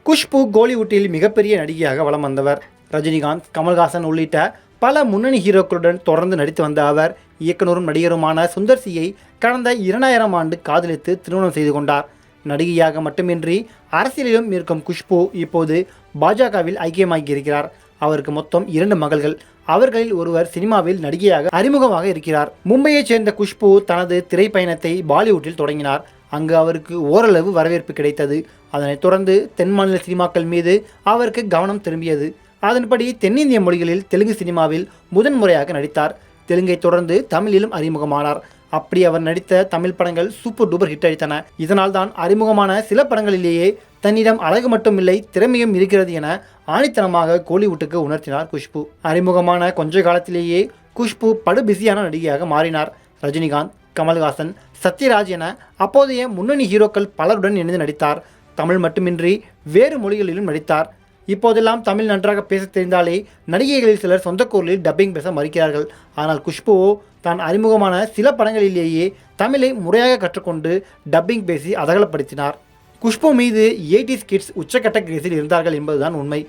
குஷ்பு கோலிவுட்டில் மிகப்பெரிய நடிகையாக வலம் வந்தவர். ரஜினிகாந்த், கமல்ஹாசன் உள்ளிட்ட பல முன்னணி ஹீரோக்களுடன் தொடர்ந்து நடித்து வந்த அவர் இயக்குனரும் நடிகருமான சுந்தர் சியை கடந்த 2000ஆம் ஆண்டு காதலித்து திருமணம் செய்து கொண்டார். நடிகையாக மட்டுமின்றி அரசியலிலும் இருக்கும் குஷ்பு இப்போது பாஜகவில் ஐக்கியமாகியிருக்கிறார். அவருக்கு மொத்தம் 2 மகள்கள். அவர்களில் ஒருவர் சினிமாவில் நடிகையாக அறிமுகமாக இருக்கிறார். மும்பையைச் சேர்ந்த குஷ்பு தனது திரைப்பயணத்தை பாலிவுட்டில் தொடங்கினார். அங்கு அவருக்கு ஓரளவு வரவேற்பு கிடைத்தது. அதனைத் தொடர்ந்து தென் மாநில சினிமாக்கள் மீது அவருக்கு கவனம் திரும்பியது. அதன்படி தென்னிந்திய மொழிகளில் தெலுங்கு சினிமாவில் முதன்முறையாக நடித்தார். தெலுங்கை தொடர்ந்து தமிழிலும் அறிமுகமானார். அப்படி அவர் நடித்த தமிழ் படங்கள் சூப்பர் டூப்பர் ஹிட் அடித்தன. இதனால் தான் அறிமுகமான சில படங்களிலேயே தன்னிடம் அழகு மட்டுமில்லை, திறமையும் இருக்கிறது என ஆணித்தனமாக கோலிவுட்டுக்கு உணர்த்தினார் குஷ்பு. அறிமுகமான கொஞ்ச காலத்திலேயே குஷ்பு படு பிஸியான நடிகையாக மாறினார். ரஜினிகாந்த், கமல்ஹாசன், சத்யராஜ் என அப்போதைய முன்னணி ஹீரோக்கள் பலருடன் இணைந்து நடித்தார். தமிழ் மட்டுமின்றி வேறு மொழிகளிலும் நடித்தார். இப்போதெல்லாம் தமிழ் நன்றாக பேச தெரிந்தாலே நடிகைகளில் சிலர் சொந்த குரலில் டப்பிங் பேச மறுக்கிறார்கள். ஆனால் குஷ்புவோ தான் அறிமுகமான சில படங்களிலேயே தமிழை முறையாக கற்றுக்கொண்டு டப்பிங் பேசி அதகலப்படுத்தினார். குஷ்பு மீது 80s கிட்ஸ் உச்சக்கட்ட கிரேஸில் இருந்தார்கள் என்பதுதான் உண்மை.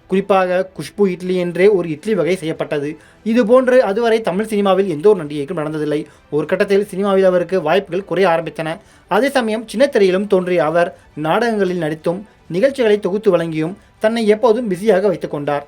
குறிப்பாக குஷ்பு இட்லி என்றே ஒரு இட்லி வகை செய்யப்பட்டது. இதுபோன்று அதுவரை தமிழ் சினிமாவில் எந்த ஒரு நடிகைக்கும் நடந்ததில்லை. ஒரு கட்டத்தில் சினிமாவில் அவருக்கு வாய்ப்புகள் குறைய ஆரம்பித்தன. அதே சமயம் சின்னத்திரையிலும் தோன்றிய அவர் நாடகங்களில் நடித்தும் நிகழ்ச்சிகளை தொகுத்து வழங்கியும் தன்னை எப்போதும் பிஸியாக வைத்துக் கொண்டார்.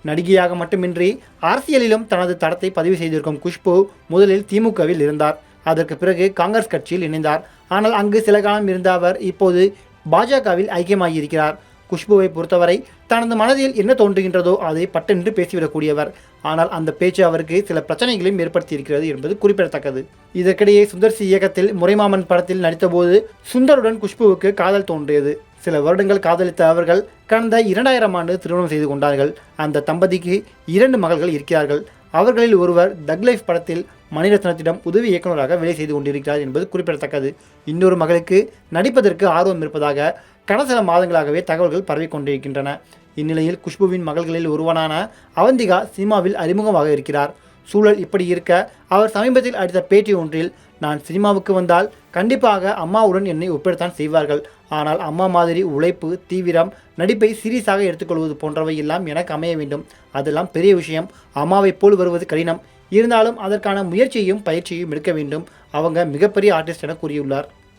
நடிகையாக மட்டுமின்றி அரசியலிலும் தனது தடத்தை பதிவு செய்திருக்கும் குஷ்பு முதலில் திமுகவில் இருந்தார். அதற்கு பிறகு காங்கிரஸ் கட்சியில் இணைந்தார். ஆனால் அங்கு சில காலம் இருந்த அவர் இப்போது பாஜகவில் ஐக்கியமாகியிருக்கிறார். குஷ்புவை பொறுத்தவரை தனது மனதில் என்ன தோன்றுகின்றதோ அதை பட்டென்று பேசிவிடக்கூடியவர். ஆனால் அந்த பேச்சு அவருக்கு சில பிரச்சனைகளையும் ஏற்படுத்தியிருக்கிறது என்பது குறிப்பிடத்தக்கது. இதற்கிடையே சுந்தர் சி இயக்கத்தில் முறைமாமன் படத்தில் நடித்தபோது சுந்தருடன் குஷ்புவுக்கு காதல் தோன்றியது. சில வருடங்கள் காதலித்த அவர்கள் கடந்த 2000ஆம் ஆண்டு திருமணம் செய்து கொண்டார்கள். அந்த தம்பதிக்கு 2 மகள்கள் இருக்கிறார்கள். அவர்களில் ஒருவர் தக் லைஃப் படத்தில் மணிரத்னத்திடம் உதவி இயக்குநராக வேலை செய்து கொண்டிருக்கிறார் என்பது குறிப்பிடத்தக்கது. இன்னொரு மகளுக்கு நடிப்பதற்கு ஆர்வம் இருப்பதாக கடந்த சில மாதங்களாகவே தகவல்கள் பரவிக்கொண்டிருக்கின்றன. இந்நிலையில் குஷ்புவின் மகள்களில் ஒருவனான அவந்திகா சினிமாவில் அறிமுகமாக இருக்கிறார். சூழல் இப்படி இருக்க அவர் சமீபத்தில் அளித்த பேட்டி ஒன்றில், நான் சினிமாவுக்கு வந்தால் கண்டிப்பாக அம்மாவுடன் என்னை ஒப்பிடத்தான் செய்வார்கள். ஆனால் அம்மா மாதிரி உழைப்பு, தீவிரம், நடிப்பை சீரியஸாக எடுத்துக்கொள்வது போன்றவை எல்லாம் எனக்கு அமைய வேண்டும். அதெல்லாம் பெரிய விஷயம். அம்மாவைப் போல் வருவது கடினம். இருந்தாலும் அதற்கான முயற்சியையும் பயிற்சியையும் எடுக்க வேண்டும். அவங்க மிகப்பெரிய ஆர்டிஸ்ட் என கூறியுள்ளார்.